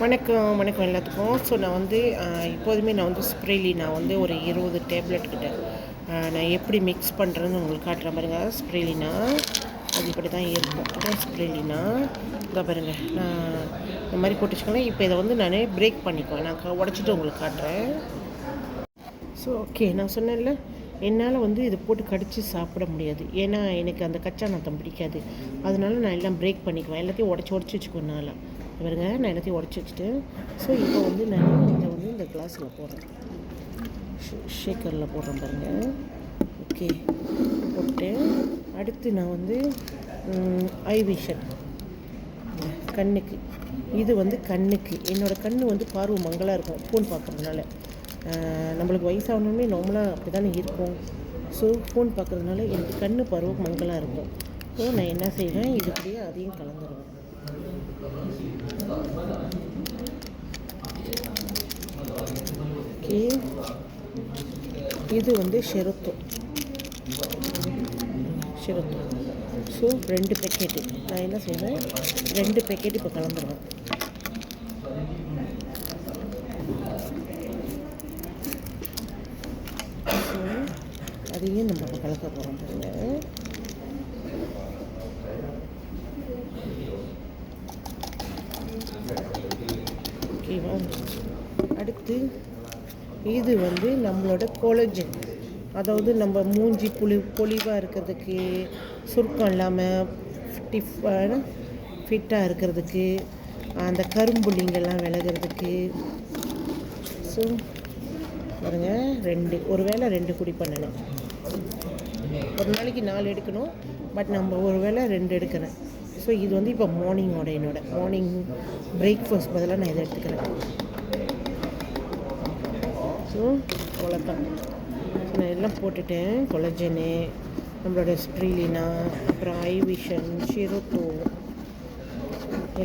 வணக்கம் வணக்கம் எல்லாத்துக்கும். ஸோ நான் வந்து இப்போதுமே நான் வந்து ஸ்ப்ரேலி ஒரு 20 டேப்லெட் கிட்ட நான் எப்படி மிக்ஸ் பண்ணுறேன்னு உங்களுக்கு காட்டுற பாருங்க. ஸ்ப்ரேலினா அது இப்படி தான் இருக்கும். அதான் ஸ்ப்ரேலினா இதை பாருங்க. நான் இந்த மாதிரி போட்டு வச்சுக்கோங்களேன். இப்போ இதை வந்து நான் பிரேக் பண்ணிக்குவேன். நான் உடச்சிட்டு உங்களுக்கு காட்டுறேன். ஸோ ஓகே, நான் சொன்னேன்ல, என்னால் வந்து இதை போட்டு கடித்து சாப்பிட முடியாது. ஏன்னா எனக்கு அந்த கச்சா நாத்தம் பிடிக்காது. அதனால நான் எல்லாம் பிரேக் பண்ணிக்குவேன். எல்லாத்தையும் உடச்சி வச்சுக்குவேனால பாருங்க. நான் எல்லாத்தையும் உடச்சி வச்சுட்டு ஸோ இப்போ வந்து நான் இதை வந்து இந்த கிளாஸில் போடுறேன். ஷேக்கரில் போடுறேன் பாருங்கள். ஓகே, போட்டு அடுத்து நான் வந்து ஐ விஷன் கண்ணுக்கு, இது வந்து கண்ணுக்கு, என்னோடய கண் வந்து பார்வை மங்களாக இருக்கும் ஃபோன் பார்க்குறதுனால. நம்மளுக்கு வயசாகணுமே நார்மலாக அப்படி தானே இருக்கும். ஸோ ஃபோன் பார்க்குறதுனால எனக்கு கண் பார்வை மங்களாக இருக்கும். ஸோ நான் என்ன செய்வேன், இதுக்குள்ளேயே அதையும் கலந்துருவேன். ஓகே, இது வந்து ஷெருத்தோ. ஸோ 2 பேக்கெட்டு நான் என்ன செய்வேன், 2 பேக்கெட் இப்போ கலந்துருவேன். ஸோ அதையும் நம்ம இப்போ கலக்க போகிறோம் பாருங்க. ஓகேவா? அடுத்து இது வந்து நம்மளோட கொலஜன், அதாவது நம்ம மூஞ்சி பொலிவாக இருக்கிறதுக்கு, சுருக்கம் இல்லாமல் ஃபிட்டாக இருக்கிறதுக்கு, அந்த கரும்புள்ளிங்கெல்லாம் விலகிறதுக்கு. ஸோ பாருங்க, 2 ஒரு வேளை 2 குடி பண்ணணும். ஒரு நாளைக்கு 4 எடுக்கணும், பட் நம்ம ஒரு வேளை 2 எடுக்கிறேன். ஸோ இது வந்து இப்போ என்னோட மார்னிங் பிரேக்ஃபாஸ்ட் பதிலாக நான் இதை எடுத்துக்கிறேன். ஸோ அவ்வளோதான். நான் எல்லாம் போட்டுட்டேன். கொலஜனு, நம்மளோட ஸ்ப்ரீலினா, அப்புறம் ஐ விஷன், ஷிரோட்டோ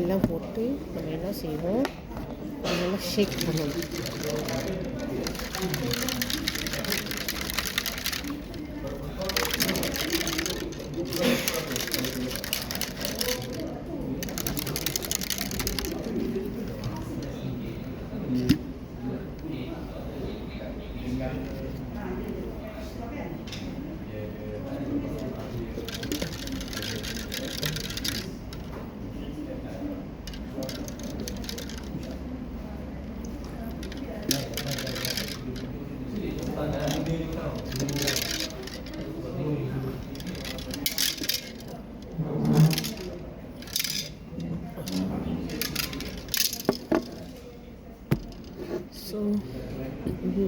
எல்லாம் போட்டு நம்ம என்ன செய்வோம், அதெல்லாம் ஷேக் பண்ணணும். ஸோ இது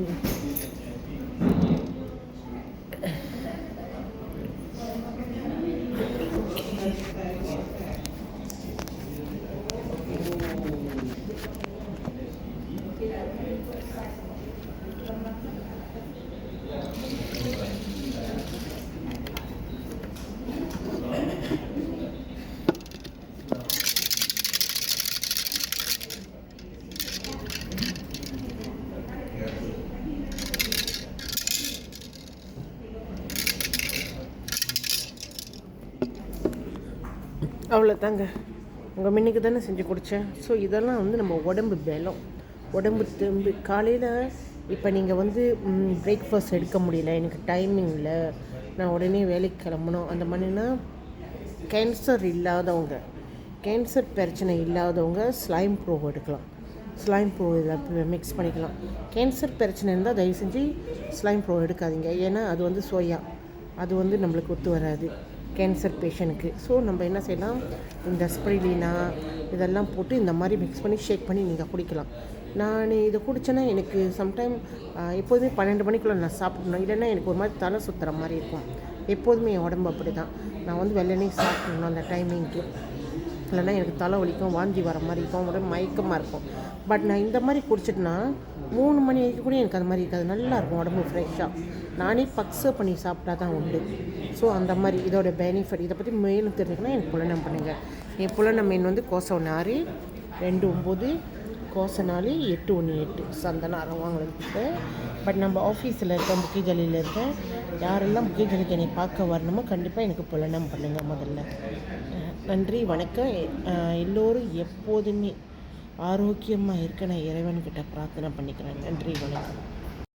அவ்வளோதாங்க. உங்கள் மின்னுக்கு தானே செஞ்சு குடித்தேன். ஸோ இதெல்லாம் வந்து நம்ம உடம்பு பலம், உடம்பு தெம்பு. காலையில் இப்போ நீங்கள் வந்து பிரேக்ஃபாஸ்ட் எடுக்க முடியல, எனக்கு டைமிங் இல்லை, நான் உடனே வேலைக்கு கிளம்பணும், அந்த மாதிரினா கேன்சர் பிரச்சனை இல்லாதவங்க ஸ்லைம் ப்ரோ எடுக்கலாம். ஸ்லைம் ப்ரோ இதில் மிக்ஸ் பண்ணிக்கலாம். கேன்சர் பிரச்சனை இருந்தால் தயவு செஞ்சு ஸ்லைம் ப்ரோ எடுக்காதீங்க. ஏன்னா அது வந்து சோயா, அது வந்து நம்மளுக்கு ஒத்து வராது கேன்சர் பேஷண்ட்டுக்கு. ஸோ நம்ம என்ன செய்யலாம், இந்த ஸ்ப்ரிலினா இதெல்லாம் போட்டு இந்த மாதிரி மிக்ஸ் பண்ணி ஷேக் பண்ணி நீங்கள் குடிக்கலாம். நான் இதை குடித்தேன்னா எனக்கு சம்டைம் எப்போதுமே 12 மணிக்குள்ளே நான் சாப்பிடணும், இல்லைன்னா எனக்கு ஒரு மாதிரி தலை சுற்றுற மாதிரி இருக்கும். எப்போதுமே என் உடம்பு அப்படி தான். நான் வந்து வெள்ளனே சாப்பிடணும் அந்த டைமிங்க்கு, இல்லைன்னா எனக்கு தலை வலிக்கும், வாந்தி வர மாதிரி இருக்கும், உடம்பு மயக்கமாக இருக்கும். பட் நான் இந்த மாதிரி குடிச்சிட்டேன்னா 3 மணி வரைக்கும் கூட எனக்கு அது மாதிரி இருக்காது, நல்லாயிருக்கும் உடம்பு ஃப்ரெஷ்ஷாக. நானே பக்ஸப் பண்ணி சாப்பிட்டா தான் உண்டு. ஸோ அந்த மாதிரி இதோட பெனிஃபிட், இதை பற்றி மேலும் தெரிஞ்சுக்கணும் எனக்கு புலனம் பண்ணுங்கள். என் புலனம் மீன் வந்து கோசம் 6 2 9 கோசனாலி 818 சந்தன அரவாங்களுக்கு. பட் நம்ம ஆஃபீஸில் இருக்கேன், புக்கிஜலியில் இருக்கேன். யாரெல்லாம் புக்கிஜலிக்கு என்னை பார்க்க வரணுமோ கண்டிப்பாக எனக்கு புலனம் பண்ணுங்கள் முதல்ல. நன்றி, வணக்கம். எல்லோரும் எப்போதுமே ஆரோக்கியமாக இருக்க நான் இறைவன்கிட்ட பிரார்த்தனை பண்ணிக்கிறேன். நன்றி, வணக்கம்.